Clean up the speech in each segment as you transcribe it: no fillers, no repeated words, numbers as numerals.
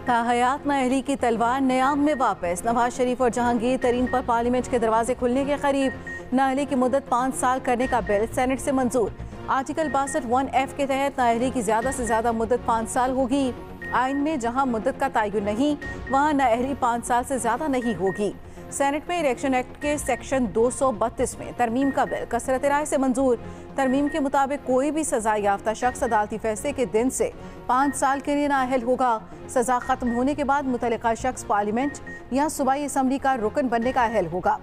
ताहयात नाअहली की तलवार न्याम में वापस। नवाज शरीफ और जहांगीर तरीन पर पार्लियामेंट के दरवाजे खुलने के करीब। नाअहली की मुद्दत 5 साल करने का बिल सेनेट से मंजूर। आर्टिकल 62(1)(f) के तहत नाअहली की ज्यादा से ज्यादा मुद्दत 5 साल होगी। आइन में जहां मुद्दत का तयन नहीं, वहां नाअहली 5 साल से ज्यादा नहीं होगी। सेनेट में इलेक्शन एक्ट के सेक्शन 232 में तरमीम का बिल कसरत राय से मंजूर। तरमीम के मुताबिक कोई भी सजा याफ्ता शख्स अदालती फैसले के दिन से 5 साल के लिए नाअहल होगा। सजा खत्म होने के बाद मुतल्लिका शख्स पार्लियामेंट या सूबाई असम्बली का रुकन बनने का अहल होगा।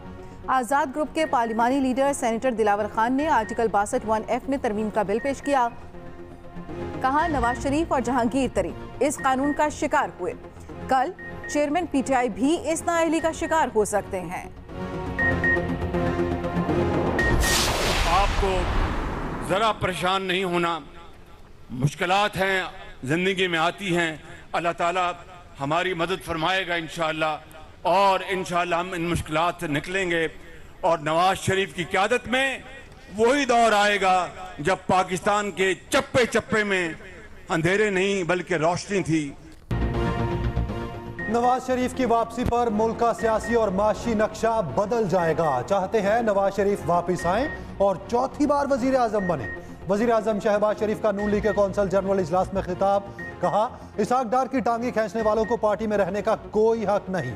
आज़ाद ग्रुप के पार्लिमानी लीडर सेनेटर दिलावर खान ने आर्टिकल 62(1)(f) में तरमीम का बिल पेश किया। कहा, नवाज शरीफ और जहांगीर तरीन इस कानून का शिकार हुए, कल चेयरमैन पीटीआई भी इस नाअहली का शिकार हो सकते हैं। आपको जरा परेशान नहीं होना, मुश्किलात हैं जिंदगी में आती हैं, अल्लाह ताला हमारी मदद फरमाएगा इंशाअल्लाह, और इंशाअल्लाह हम इन मुश्किलात से निकलेंगे। और नवाज शरीफ की क़यादत में वही दौर आएगा जब पाकिस्तान के चप्पे चप्पे में अंधेरे नहीं बल्कि रोशनी थी। नवाज शरीफ की वापसी पर मुल्क का सियासी और माशी नक्शा बदल जाएगा। चाहते हैं नवाज शरीफ वापस आएं और चौथी बार वजीर आजम बने। वजीर आजम शहबाज शरीफ का नून लीग के कौंसल जनरल इजलास में खिताब। कहा, इसहाक डार की टांगी खींचने वालों को पार्टी में रहने का कोई हक नहीं।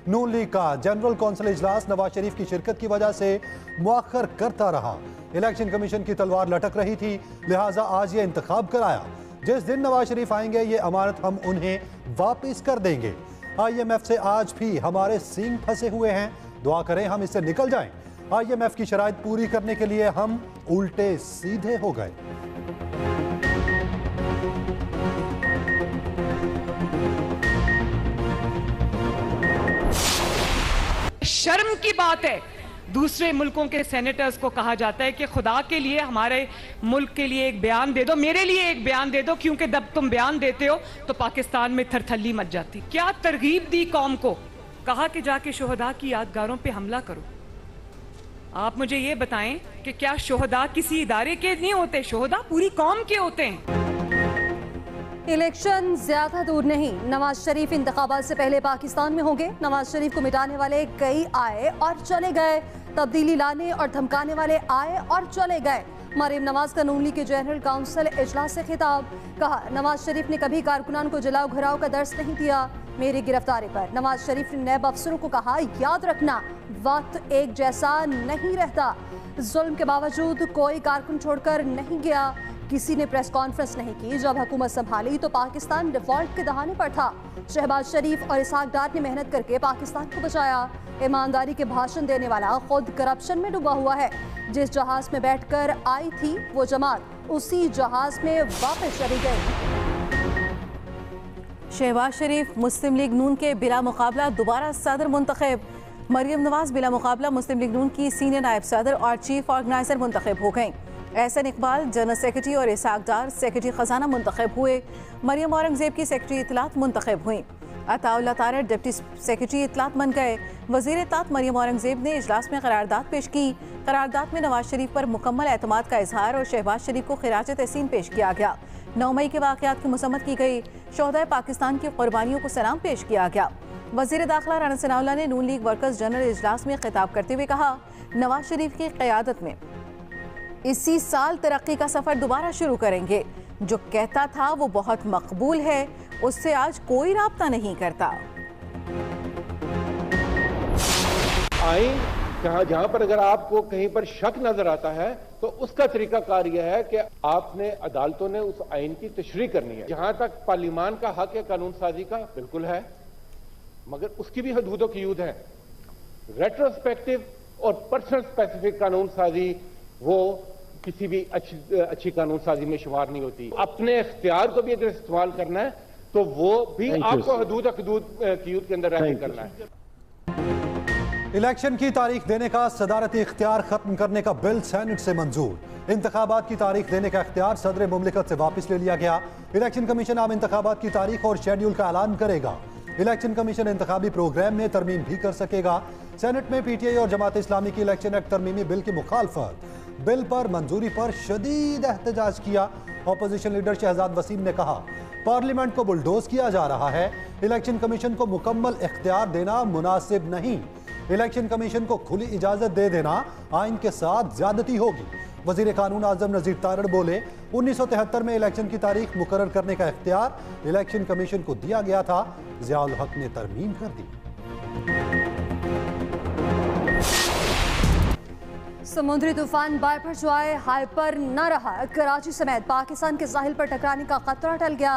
नून लीग का जनरल कौंसल इजलास नवाज शरीफ की शिरकत की वजह से मुअख्खर करता रहा। इलेक्शन कमीशन की तलवार लटक रही थी, लिहाजा आज ये इंतखाब कराया। जिस दिन नवाज शरीफ आएंगे ये अमानत हम उन्हें वापस कर देंगे। IMF से आज भी हमारे सींग फंसे हुए हैं, दुआ करें हम इससे निकल जाएं। IMF की शराइत पूरी करने के लिए हम उल्टे सीधे हो गए। शर्म की बात है, दूसरे मुल्कों के सेनेटर्स को कहा जाता है कि खुदा के लिए हमारे मुल्क के लिए एक बयान दे दो, मेरे लिए एक बयान दे दो, क्योंकि जब तुम बयान देते हो तो पाकिस्तान में थरथल्ली मच जाती। क्या तरगीब दी कौम को, कहा कि जाके शोहदा की यादगारों पे हमला करो। आप मुझे ये बताएं कि क्या शोहदा किसी इदारे के नहीं होते, शोहदा पूरी कौम के होते हैं। इलेक्शन ज्यादा दूर नहीं, नवाज शरीफ इंतखाबात से पहले पाकिस्तान में होंगे। नवाज शरीफ को मिटाने वाले कई आए और चले गए, तब्दीली लाने और धमकाने वाले आए और चले गए। मरियम नवाज का नून लीग के जनरल काउंसिल इजलास से खिताब। कहा, नवाज शरीफ ने कभी कारकुनान को जलाओ घराव का दर्स नहीं दिया। मेरी गिरफ्तारी पर नवाज शरीफ ने नैब अफसरों को कहा, याद रखना वक्त एक जैसा नहीं रहता। जुल्म के बावजूद कोई कारकुन छोड़कर नहीं गया। किसी ने प्रेस कॉन्फ्रेंस नहीं की। जब हुकूमत संभाली तो पाकिस्तान डिफॉल्ट के दहाने पर था। शहबाज शरीफ और इसहाक डार ने मेहनत करके पाकिस्तान को बचाया। ईमानदारी के भाषण देने वाला खुद करप्शन में डूबा हुआ है। जिस जहाज में बैठकर आई थी वो जमात उसी जहाज में वापस चली गई। शहबाज शरीफ मुस्लिम लीग नून के बिला मुकाबला दोबारा सदर मुंतखब। मरियम नवाज बिला मुकाबला मुस्लिम लीग नून की सीनियर नायब सदर और चीफ ऑर्गेनाइजर मुंतखब हो गईं। एहसन इकबाल जनरल सेक्रेटरी और इसहाक डार सेक्रेटरी खजाना मुंतखब हुए। मरियम औरंगजेब की सेक्रेटरी इतलात मुंतखब हुई। अताउल्लाह तारड़ डिप्टी सेक्रेटरी इतलात बन गए। वजीर इतलात मरियम औरंगजेब ने इजलास में करारदाद पेश की। करारदाद में नवाज शरीफ पर मुकम्मल एतमाद का इजहार और शहबाज शरीफ को खिराज तहसीन पेश किया गया। 9 मई के वाक़यात की मुसम्मत की गई। शोहदाए पाकिस्तान की कुर्बानियों को सलाम पेश किया गया। वजीर दाखिला राना सनाउल्लाह ने नून लीग वर्कर्स जनरल इजलास में खिताब करते हुए कहा, नवाज शरीफ की क़यादत में इसी साल तरक्की का सफर दोबारा शुरू करेंगे। जो कहता था वो बहुत मकबूल है, उससे आज कोई राब्ता नहीं करता। आइन जहां पर अगर आपको कहीं पर शक नजर आता है तो उसका तरीकाकार यह है कि आपने अदालतों ने उस आइन की तशरीह करनी है। जहां तक पार्लियामान का हक है कानून साजी का, बिल्कुल है, मगर उसकी भी हदूद क़यूद है। रेट्रोस्पेक्टिव और पर्सनल स्पेसिफिक कानून साजी वो किसी भी अच्छी कानून साजी में शुमार नहीं होती। अपने इख्तियार को भी अगर इस्तेमाल करना है तो वो भी आपको हदूद क़यूद के अंदर रहकर करना है। इलेक्शन की तारीख देने का सदारती इख्तियार खत्म करने का बिल सेनेट से मंजूर। इंतखाबात की तारीख देने का इख्तियार सदर मुमलिकत से वापस ले लिया गया। इलेक्शन कमीशन आम इंतखाबात की तारीख और शेड्यूल का ऐलान करेगा। इलेक्शन कमीशन इंतखाबी प्रोग्राम में तरमीम भी कर सकेगा। सेनेट में PTI और जमात इस्लामी की इलेक्शन एक्ट तरमीमी बिल की मुखालफत। बिल पर मंजूरी पर शदीद एहतजाज किया। अपोजिशन लीडर शहजाद वसीम ने कहा, पार्लियामेंट को बुलडोज किया जा रहा है। इलेक्शन कमीशन को मुकम्मल इख्तियार देना मुनासिब नहीं। इलेक्शन कमीशन को खुली इजाजत दे देना आइन के साथ ज्यादती होगी। वजीर कानून आजम नजीर तारड़ बोले, 1973 में इलेक्शन की तारीख मुकर्रर करने का इख्तियार इलेक्शन कमीशन को दिया गया था, ज़ियाउल हक ने तरमीम कर दी। समुद्री तूफान बायपरजॉय हाइपर न रहा, कराची समेत पाकिस्तान के साहिल पर टकराने का खतरा टल गया।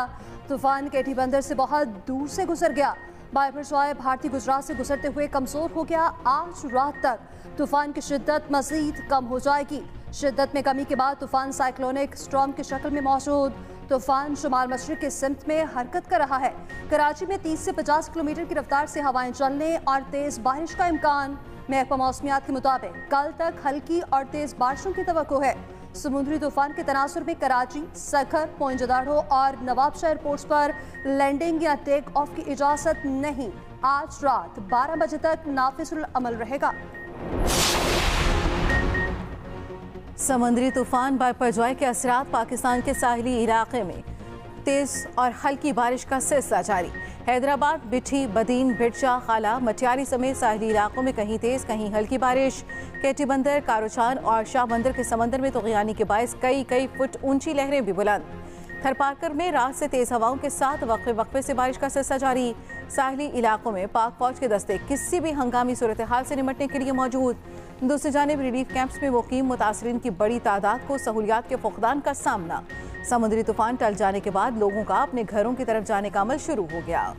तूफान केटी बंदर से बहुत दूर से गुजर गया। बायपरजॉय भारतीय गुजरात से गुजरते हुए कमजोर हो गया। आज रात तक तूफान की शिद्दत मजीद कम हो जाएगी। शिद्दत में कमी के बाद तूफान साइक्लोनिक स्टॉर्म की शक्ल में मौजूद। तूफान शुमाल मशरिक के सिमत में हरकत कर रहा है। कराची में 30 से 50 किलोमीटर की रफ्तार से हवाएं चलने और तेज बारिश का इम्कान। महकमा मौसमियात के मुताबिक कल तक हल्की और तेज बारिशों की तवक्को है। समुद्री तूफान के तनासुर में कराची, सखर, मोइंजोदाड़ो और नवाबशाह एयरपोर्ट्स पर लैंडिंग या टेक ऑफ की इजाजत नहीं। आज रात 12 बजे तक नाफिजुल अमल रहेगा। समुद्री तूफान बायपरजॉय के असरात पाकिस्तान के साहिली इलाके में तेज और हल्की बारिश का सिलसिला जारी। हैदराबाद, बिठी, बदीन, बिरचा, खाला, मटियारी समेत साहिली इलाकों में कहीं तेज कहीं हल्की बारिश। केटी बंदर, कारोचान और शाह बंदर के समंदर में तूफ़ानी के बायस कई फुट ऊंची लहरें भी बुलंद। थरपारकर में रात से तेज हवाओं के साथ वक्फे से बारिश का सिलसिला जारी। साहिली इलाकों में पाक फौज के दस्ते किसी भी हंगामी सूरत हाल से निपटने के लिए मौजूद। दूसरी जानिब रिलीफ कैंप्स में मुकीम मुतासरीन की बड़ी तादाद को सहूलियात के फुकदान का सामना। समुद्री तूफान टल जाने के बाद लोगों का अपने घरों की तरफ जाने का अमल शुरू हो गया।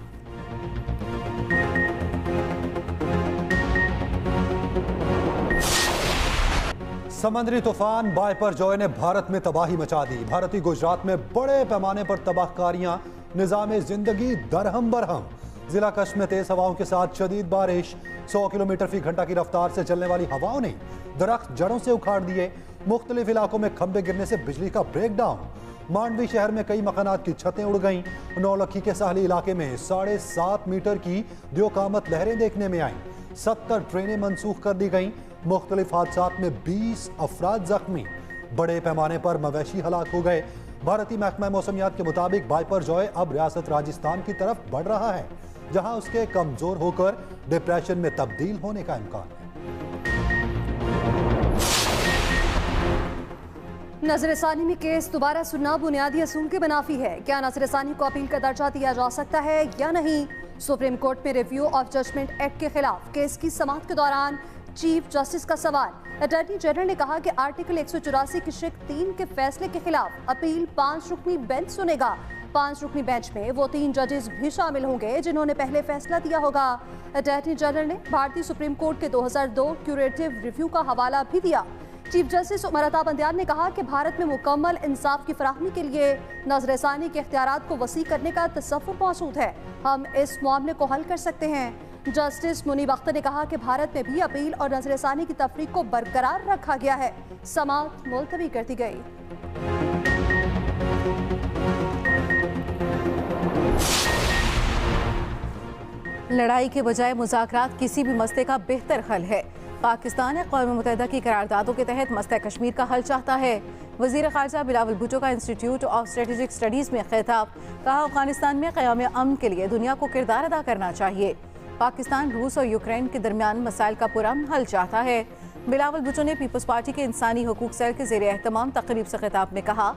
समुद्री तूफान बायपरजॉय ने भारत में तबाही मचा दी। भारतीय गुजरात में बड़े पैमाने पर तबाहकारियां, निज़ाम जिंदगी दरहम बरहम। जिला कच्छ में तेज हवाओं के साथ शदीद बारिश। 100 किलोमीटर फी घंटा की रफ्तार से चलने वाली हवाओं ने दरख्त जड़ों से उखाड़ दिए। मुख्तलिफ इलाकों में खंबे गिरने से बिजली का ब्रेकडाउन। मांडवी शहर में कई मकानात की छतें उड़ गईं। नौलखी के साहली इलाके में 7.5 मीटर की द्योकामत लहरें देखने में आईं। 70 ट्रेनें मनसूख कर दी गईं। मुख्तलिफ हादसात में 20 अफराद जख्मी। बड़े पैमाने पर मवेशी हलाक हो गए। भारतीय महकमा मौसमियात के मुताबिक बायपरजॉय अब रियासत राजस्थान की तरफ बढ़ रहा है, जहां उसके कमजोर होकर डिप्रेशन में तब्दील होने का इम्कान है। नजरसानी में केस दोबारा सुनना बुनियादी असूल के मुनाफी है। क्या नजरसानी को अपील का दर्जा दिया जा सकता है या नहीं? सुप्रीम कोर्ट में रिव्यू ऑफ जजमेंट एक्ट के खिलाफ केस की समाअत के दौरान चीफ जस्टिस का सवाल। अटॉर्नी जनरल ने कहा कि आर्टिकल 184 की शिक 3 के फैसले के खिलाफ अपील 5 रुकनी बेंच सुनेगा। 5 रुकनी बेंच में वो 3 जजेस भी शामिल होंगे जिन्होंने पहले फैसला दिया होगा। अटॉर्नी जनरल ने भारतीय सुप्रीम कोर्ट के 2002 क्यूरेटिव रिव्यू का हवाला भी दिया। चीफ जस्टिस उमर अता बंदियान ने कहा कि भारत में मुकम्मल इंसाफ की फराहमी के लिए नजरसानी के इख्तियारात को वसी करने का तसव्वुर मौजूद है। हम इस मामले को हल कर सकते हैं। जस्टिस मुनीब अख्तर ने कहा कि भारत में भी अपील और नजरसानी की तफरीक को बरकरार रखा गया है। समाअत मुलतवी कर दी गई। लड़ाई के बजाय मुज़ाकरात किसी भी मसले का बेहतर हल है। पाकिस्तान अक़वाम मुत्तहिदा की करारदादों के तहत मसला कश्मीर का हल चाहता है। वज़ीर ख़ारजा बिलावल भुट्टो का इंस्टीट्यूट ऑफ स्ट्रेटेजिक स्टडीज़ में खिताब। कहा, अफ़गानिस्तान में क़याम अमन के लिए दुनिया को किरदार अदा करना चाहिए। पाकिस्तान रूस और यूक्रेन के दरमियान मसाइल का पुरअमन हल चाहता है। बिलावल भुट्टो ने पीपल्स पार्टी के इंसानी हकूक़ सेल के ज़ेरे एहतमाम तक़रीब से खिताब में कहा,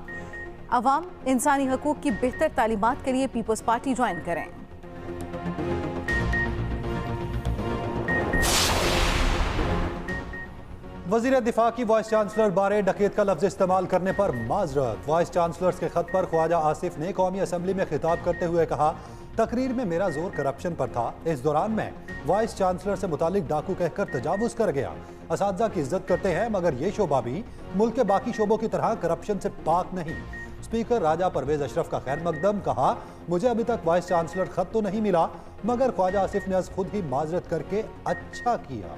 अवाम इंसानी हकूक़ की बेहतर तालीमात के लिए पीपल्स पार्टी ज्वाइन करें। वज़ीर दिफा की वाइस चांसलर बारे डकैत का लफ्ज़ इस्तेमाल करने पर माजरत। वाइस चांसलर्स के खत पर ख्वाजा आसिफ ने कौमी असम्बली में खिताब करते हुए कहा, तकरीर में मेरा जोर करप्शन पर था। इस दौरान मैं वाइस चांसलर से मुतालिक डाकू कहकर तजावुज़ कर गया। असातिज़ा की इज्जत करते हैं, मगर ये शोबा भी मुल्क के बाकी शोबों की तरह करप्शन से पाक नहीं। स्पीकर राजा परवेज अशरफ का खैर मकदम। कहा, मुझे अभी तक वाइस चांसलर खत तो नहीं मिला, मगर ख्वाजा आसिफ ने आज खुद ही माजरत करके अच्छा किया।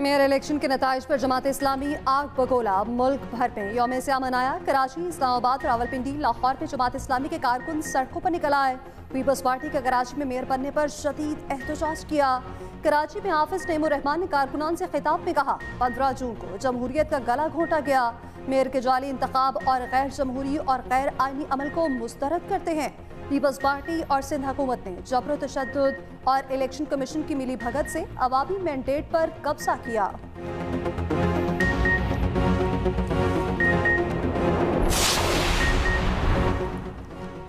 मेयर इलेक्शन के नताइज पर जमात इस्लामी आग बगोला। मुल्क भर में यौम स्याह मनाया। कराची, इस्लामाबाद, रावलपिंडी, लाहौर में जमात इस्लामी के कारकुन सड़कों पर निकल आए। पीपल्स पार्टी का कराची में मेयर बनने पर शदीद एहतजाज किया। कराची में हाफिज नईमुर रहमान ने कारकुनान से खिताब में कहा, 15 जून को जमहूरियत का गला घोंटा गया। मेयर के जाली इंतखाब और गैर जमहूरी और गैर आईनी अमल को मुस्तरद करते हैं। पीपल्स पार्टी और सिंध हुकूमत ने जबर तशद्दुद और इलेक्शन कमीशन की मिली भगत से अवामी मैंडेट पर कब्जा किया।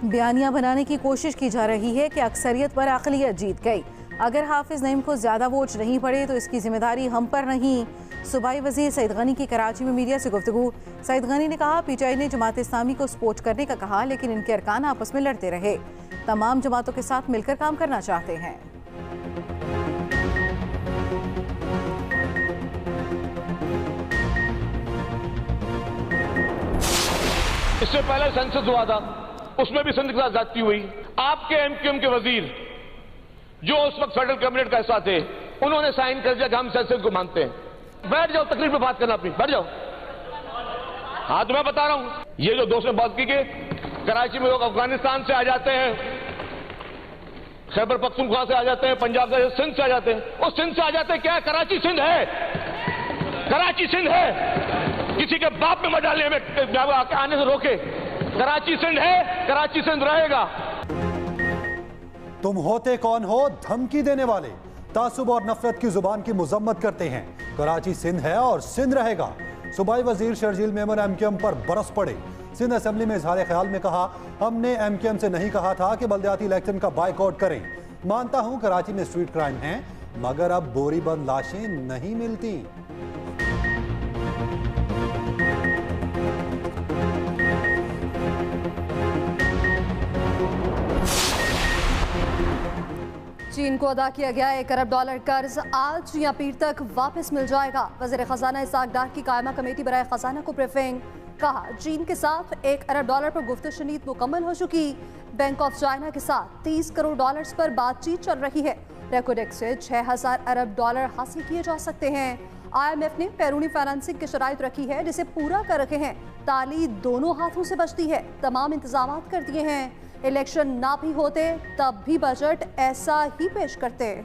बयानिया बनाने की कोशिश की जा रही है कि अक्सरियत पर अक़लियत जीत गई। अगर हाफिज नईम को ज़्यादा वोट नहीं पड़े तो इसकी जिम्मेदारी हम पर नहीं। सूबाई वज़ीर सईद गनी की कराची में मीडिया से गुफ्तगू। सईद गनी ने कहा, PTI ने जमात इस्लामी को सपोर्ट करने का कहा, लेकिन इनके अरकान आपस में लड़ते रहे। तमाम जमातों के साथ मिलकर काम करना चाहते हैं। इससे पहले सेंसस हुआ था, उसमें भी सिंध के साथ जाती हुई। आपके MQM के वजीर जो उस वक्त फेडरल कैबिनेट का हिस्सा थे, उन्होंने साइन कर दिया कि हम सेंसस को मानते हैं। बैठ जाओ, तकलीफ में बात करना अपनी, बैठ जाओ। हाँ, तो मैं बता रहा हूं, ये जो दोस्त ने बात की कि कराची में लोग अफगानिस्तान से आ जाते हैं, खैबर पख्तूनख्वा से आ जाते हैं, पंजाब से, सिंध से आ जाते हैं। वो सिंध से आ जाते हैं क्या? कराची सिंध है, कराची सिंध है। किसी के बाप में मत डालने हमें आने से रोके। कराची सिंध है, कराची सिंध रहेगा। तुम होते कौन हो धमकी देने वाले? तासुब और नफरत की जुबान की मुजम्मत करते हैं। कराची सिंध है और सिंध रहेगा। सूबाई वजीर शर्जील मेमन MQM पर बरस पड़े। सिंध असेंबली में इजहार ख्याल में कहा, हमने MQM से नहीं कहा था कि बल्दियाती इलेक्शन का बाइकआउट करें। मानता हूं कराची में स्ट्रीट क्राइम है, मगर अब बोरी बंद लाशें नहीं मिलती। चीन को अदा किया गया $1 अरब कर्ज आज या पीर तक वापस मिल जाएगा। वज़ीर ख़ज़ाना इसाक डार की कायमा कमेटी बराए ख़ज़ाना को ब्रीफिंग। कहा, चीन के साथ $1 अरब पर गुफ्तगू शनीद मुकम्मल हो चुकी। बैंक ऑफ चाइना के साथ $30 करोड़ पर बातचीत चल रही है। रेकोडेक्स से $6000 अरब हासिल किए जा सकते हैं। IMF ने बैरूनी फाइनेंसिंग की शराइत रखी है, जिसे पूरा कर रखे हैं। ताली दोनों हाथों से बचती है, तमाम इंतजाम कर दिए हैं। इलेक्शन ना भी होते तब भी बजट ऐसा ही पेश करते।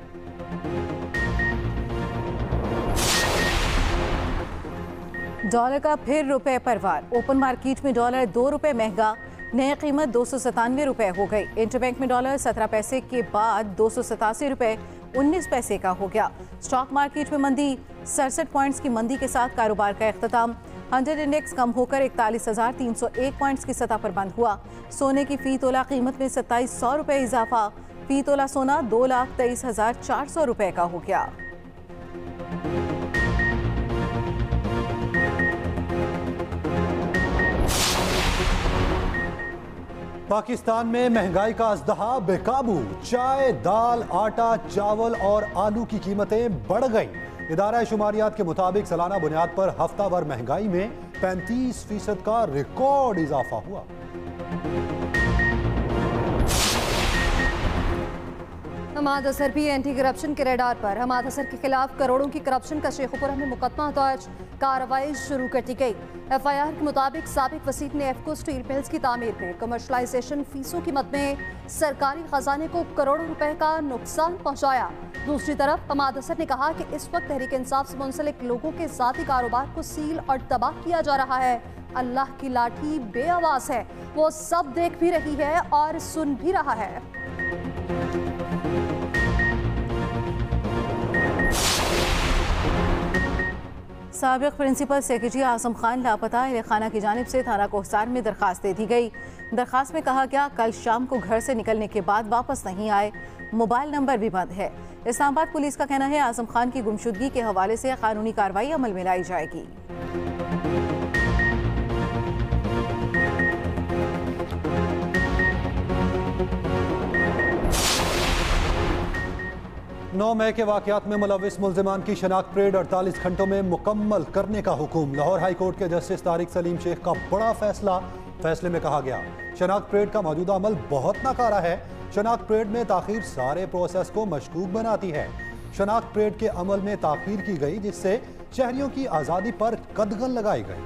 डॉलर का फिर रुपए पर वार। ओपन मार्केट में डॉलर $2 महंगा, नई कीमत $297 हो गई। इंटरबैंक में डॉलर 17 पैसे के बाद $287.19 का हो गया। स्टॉक मार्केट में मंदी, 67 पॉइंट्स की मंदी के साथ कारोबार का इख्तिताम। 100 इंडेक्स कम होकर 41,301 पॉइंट्स की सतह पर बंद हुआ। सोने की फी तोला कीमत में ₹2700 इजाफा। फी तोला सोना $2,23,400 का हो गया। पाकिस्तान में महंगाई का अज़दहा बेकाबू। चाय, दाल, आटा, चावल और आलू की कीमतें बढ़ गईं। इदारा शुमारियात के मुताबिक सालाना बुनियाद पर हफ्ता भर महंगाई में 35% का रिकॉर्ड इजाफा हुआ। हमाद असर भी एंटी करप्शन के रेडार पर। हमाद असर के खिलाफ करोड़ों की करप्शन का शेखुपुरा में मुकदमा दर्ज, कार्रवाई शुरू कर दी गई। FIR के मुताबिक साबिक वसीर ने एफको स्टील मिल्स की तामीर में कमर्शलाइजेशन फीसों की मद में सरकारी खजाने को करोड़ों रुपए का नुकसान पहुंचाया। दूसरी तरफ हमाद असर ने कहा कि इस वक्त तहरीक इंसाफ से मुंसलिक लोगों के ज़ाती कारोबार को सील और तबाह किया जा रहा है। अल्लाह की लाठी बेआवाज है, वो सब देख भी रही है और सुन भी रहा है। साबिक प्रिंसिपल सेक्रेटरी आजम खान लापता। अहल खाना की जानिब से थाना कोहसार में दरखास्त दे दी गई। दरखास्त में कहा गया, कल शाम को घर से निकलने के बाद वापस नहीं आए, मोबाइल नंबर भी बंद है। इस्लामाबाद पुलिस का कहना है आजम खान की गुमशुदगी के हवाले से कानूनी कार्रवाई अमल में लाई जाएगी। 9 मई के वाकयात में मुलविस मुल्जिमान की शनाख्त परेड 48 घंटों में मुकम्मल करने का हुक्म। लाहौर हाई कोर्ट के जस्टिस तारिक सलीम शेख का बड़ा फैसला। फैसले में कहा गया, शनाख्त परेड का मौजूदा अमल बहुत नाकारा है। शनाख्त परेड में ताखीर सारे प्रोसेस को मशकूक बनाती है। शनाख्त परेड के अमल में ताखीर की गई, जिससे शहरियों की आज़ादी पर कदगन लगाई गई।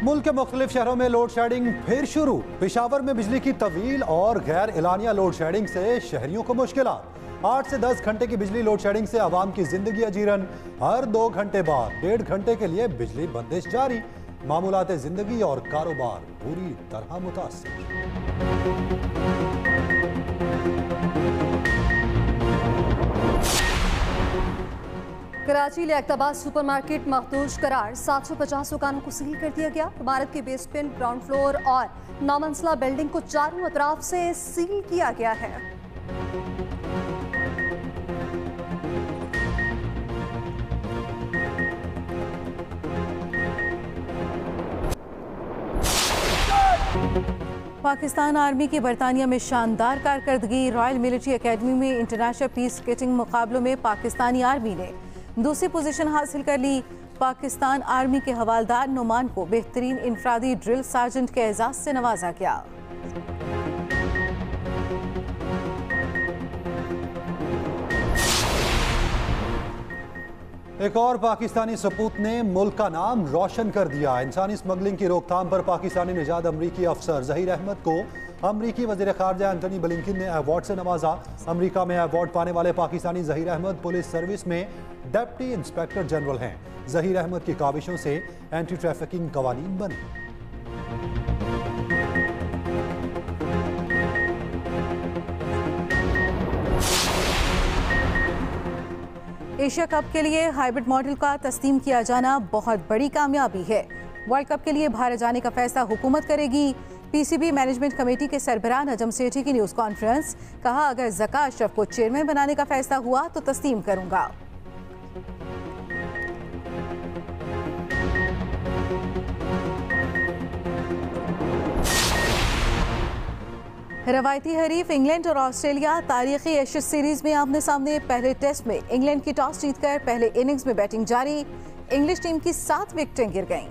मुल्क के मुख्तलिफ शहरों में लोड शेडिंग फिर शुरू। पेशावर में बिजली की तवील और गैर एलानिया लोड शेडिंग से शहरियों को मुश्किलात। 8 से 10 घंटे की बिजली लोड शेडिंग से आवाम की जिंदगी अजीरन। हर 2 घंटे बाद 1.5 घंटे के लिए बिजली बंदिश जारी। मामूलात जिंदगी और कारोबार पूरी तरह मुतासिर। कराची लियाकताबाद सुपरमार्केट मखदूश करार। 750 दुकानों को सील कर दिया गया। इमारत के बेसमेंट, ग्राउंड फ्लोर और नामंसला बिल्डिंग को चारों अतराफ से सील किया गया है। पाकिस्तान आर्मी की बरतानिया में शानदार कारकर्दगी। रॉयल मिलिट्री एकेडमी में इंटरनेशनल पीस स्केटिंग मुकाबलों में पाकिस्तानी आर्मी ने दूसरी पोजीशन हासिल कर ली। पाकिस्तान आर्मी के हवालदार नुमान को बेहतरीन इनफरादी ड्रिल सार्जेंट के एजाज से नवाजा गया। एक और पाकिस्तानी सपूत ने मुल्क का नाम रोशन कर दिया। इंसानी स्मगलिंग की रोकथाम पर पाकिस्तानी निजात अमरीकी अफसर जहीर अहमद को अमरीकी वज़ीर ख़ारजा एंटनी ब्लिंकन ने अवार्ड से नवाजा। अमरीका में अवार्ड पाने वाले पाकिस्तानी जहीर अहमद पुलिस सर्विस में डिप्टी इंस्पेक्टर जनरल हैं। जहीर अहमद की काविशों से एंटी ट्रैफिकिंग कवानीन बने। एशिया कप के लिए हाइब्रिड मॉडल का तस्लीम किया जाना बहुत बड़ी कामयाबी है। वर्ल्ड कप के लिए भारत जाने का फैसला हुकूमत करेगी। पीसीबी मैनेजमेंट कमेटी के सरबराह नजम सेठी की न्यूज़ कॉन्फ्रेंस। कहा, अगर ज़का अशरफ को चेयरमैन बनाने का फैसला हुआ तो तस्लीम करूंगा। रवायती हरीफ इंग्लैंड और ऑस्ट्रेलिया तारीखी एशेज सीरीज में आमने सामने। पहले टेस्ट में इंग्लैंड की टॉस जीतकर पहले इनिंग्स में बैटिंग जारी। इंग्लिश टीम की 7 विकेटें गिर गईं।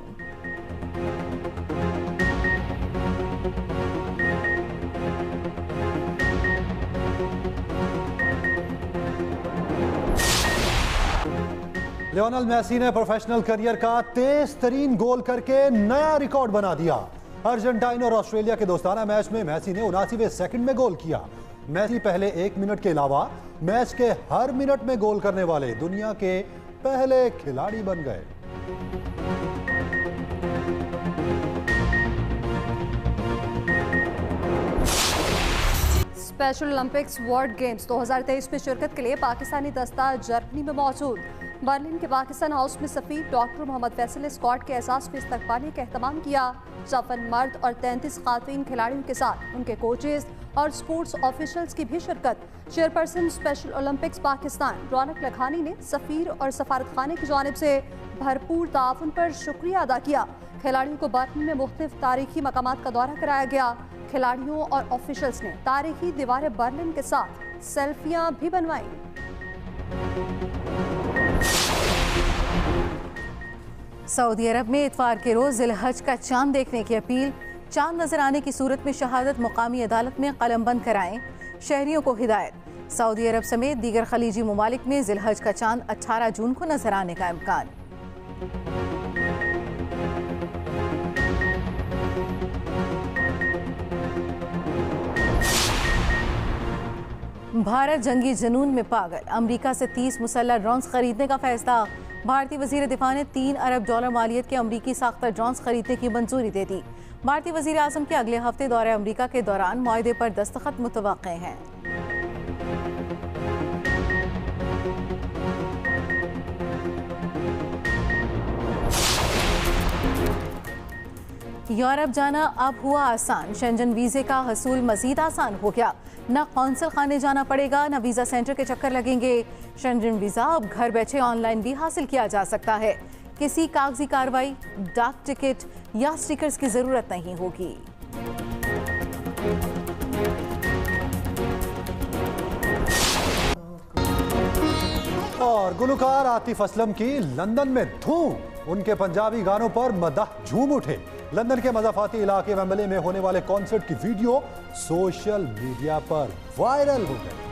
लियोनेल मेसी ने प्रोफेशनल करियर का तेज तरीन गोल करके नया रिकॉर्ड बना दिया। अर्जेंटाइन और ऑस्ट्रेलिया के दोस्ताना मैच में मेसी ने 79वें सेकंड में गोल किया। मेसी पहले 1 मिनट के अलावा मैच के हर मिनट में गोल करने वाले दुनिया के पहले खिलाड़ी बन गए। स्पेशल ओलंपिक्स वर्ल्ड गेम्स 2023 में शिरकत के लिए पाकिस्तानी दस्ता जर्मनी में मौजूद। बर्लिन के पाकिस्तान हाउस में सफीर डॉक्टर मोहम्मद फैसल ने स्क्वाड के एहसास में इस्तकबाल का एहतमाम किया। 54 मर्द और 33 खातून खिलाड़ियों के साथ उनके कोचेज और स्पोर्ट्स ऑफिशियल्स की भी शिरकत। चेयरपर्सन स्पेशल ओलंपिक्स पाकिस्तान रौनक लखानी ने सफीर और सफारत खाने की जानिब से भरपूर ताउन पर शुक्रिया अदा किया। खिलाड़ियों को बर्लिन में मुख्तलिफ तारीखी मकामात का दौरा कराया गया। खिलाड़ियों और ऑफिशियल्स ने तारीखी दीवारें बर्लिन के साथ सेल्फियां भी बनवाई। सऊदी अरब में इतवार के रोज ज़िल-हज का चांद देखने की अपील। चांद नजर आने की सूरत में शहादत मुकामी अदालत में कलमबंद कराएं। शहरियों को हिदायत। सऊदी अरब समेत दीगर खलीजी ममालिक में ज़िल-हज का चांद 18 जून को नजर आने का इम्कान। भारत जंगी जुनून में पागल। अमेरिका से 30 मुसल्लह ड्रोन्स खरीदने का फैसला। भारतीय वजीर दिफा ने $3 अरब मालियत के अमरीकी साख्ता ड्रोन्स खरीदने की मंजूरी दे दी। भारतीय वजीर आजम के अगले हफ्ते दौरे अमरीका के दौरान मुआहदे पर दस्तखत मुतवक्के हैं। यूरोप जाना अब हुआ आसान। शेंजन वीजे का हसूल मजीद आसान हो गया। न कौंसल खाने जाना पड़ेगा, न वीजा सेंटर के चक्कर लगेंगे। शेंजन वीजा अब घर बैठे ऑनलाइन भी हासिल किया जा सकता है। किसी कागजी कार्रवाई, डाक टिकट या स्टिकर्स की जरूरत नहीं होगी। और गुलकार आतिफ असलम की लंदन में धूम। उनके पंजाबी गानों पर मदाह झूम उठे। लंदन के मज़ाफाती इलाके वेम्बले में होने वाले कॉन्सर्ट की वीडियो सोशल मीडिया पर वायरल हो गई।